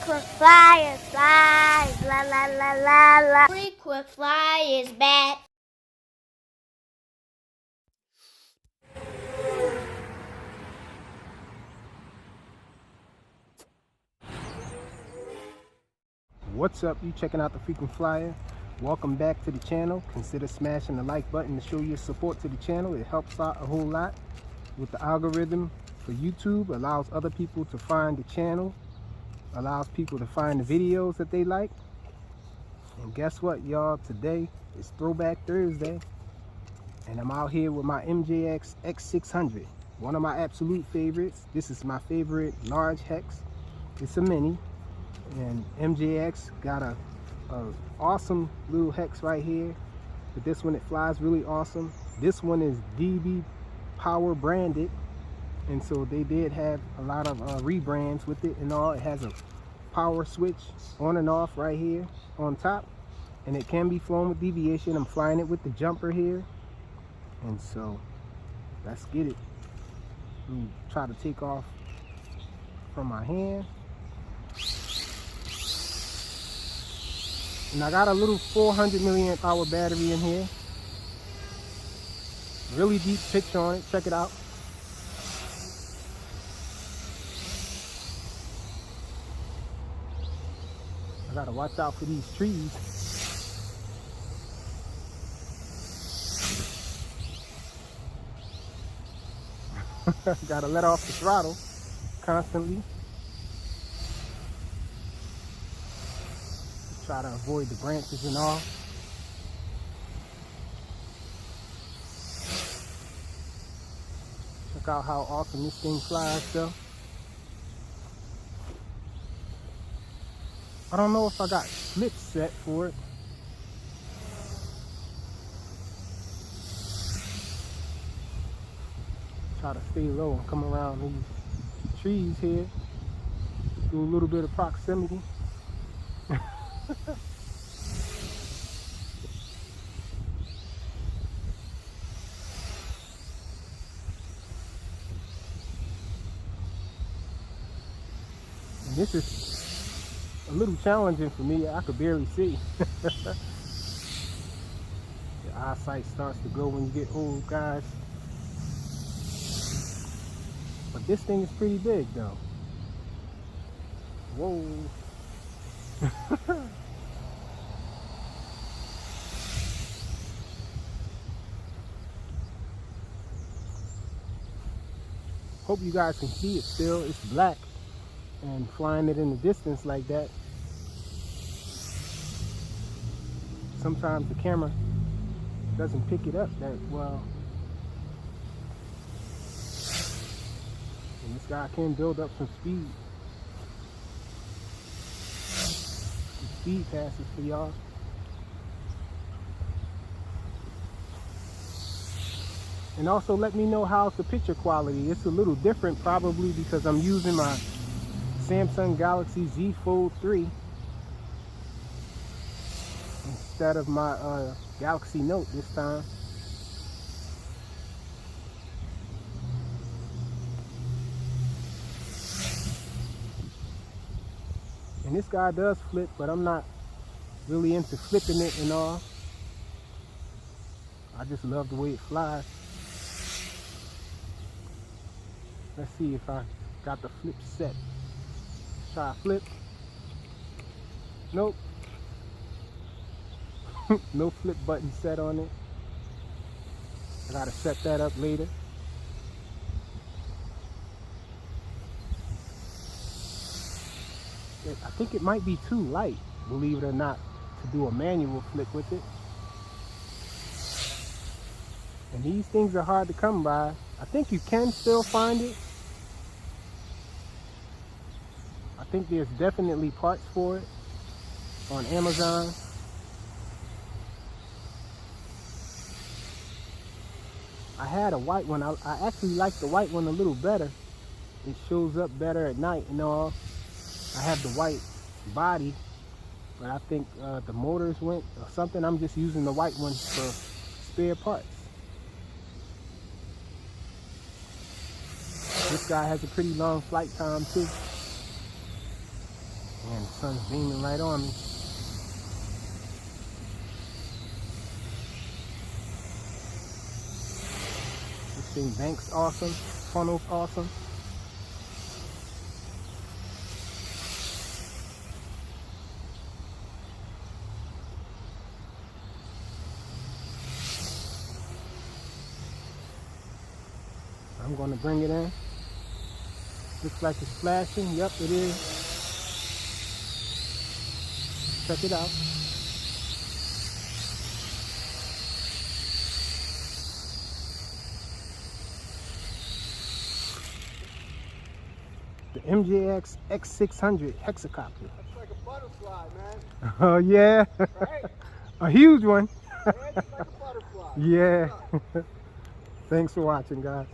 Frequent flyer flies, la la la la la. Frequent flyer is back. What's up? You checking out the Frequent Flyer? Welcome back to the channel. Consider smashing the like button to show your support to the channel. It helps out a whole lot with the algorithm for YouTube. Allows other people to find the channel, allows people to find the videos that they like. And guess what, y'all? Today is Throwback Thursday, and I'm out here with my MJX X600, one of my absolute favorites. This is my favorite large hex. It's a mini, and MJX got a awesome little hex right here. But this one, it flies really awesome. This one is DB Power branded, and so they did have a lot of rebrands with it and all. It has a power switch on and off right here on top, and it can be flown with deviation. I'm flying it with the jumper here, and so let's get it. Let me try to take off from my hand. And I got a little 400 milliamp hour battery in here. Really deep pitch on it. Check it out. I gotta watch out for these trees. Gotta let off the throttle constantly. Try to avoid the branches and all. Check out how awesome this thing flies though. I don't know if I got flips set for it. Try to stay low and come around these trees here. Do a little bit of proximity. And this is a little challenging for me. I could barely see. Your eyesight starts to go when you get old, guys. But this thing is pretty big though. Whoa. Hope you guys can see it still. It's black, and flying it in the distance like that, sometimes the camera doesn't pick it up that well. And this guy can build up some speed. Speed passes for y'all. And also let me know how's the picture quality. It's a little different probably because I'm using my Samsung Galaxy Z Fold 3 instead of my Galaxy Note this time. And this guy does flip, but I'm not really into flipping it and all. I just love the way it flies. Let's see if I got the flip set. Try a flip. Nope. No flip button set on it. I gotta set that up later. I think it might be too light, believe it or not, to do a manual flip with it. And these things are hard to come by. I think you can still find it. I think there's definitely parts for it on Amazon. I had a white one. I actually like the white one a little better. It shows up better at night and all. I have the white body, but I think the motors went or something. I'm just using the white one for spare parts. This guy has a pretty long flight time too. And the sun's beaming right on me. This thing banks awesome, funnels awesome. I'm going to bring it in. Looks like it's flashing. Yep, it is. Check it out. The MJX X600 hexacopter. That's like a butterfly, man. Oh yeah. Right? A huge one. Yeah, it's like a butterfly. Yeah. Thanks for watching, guys.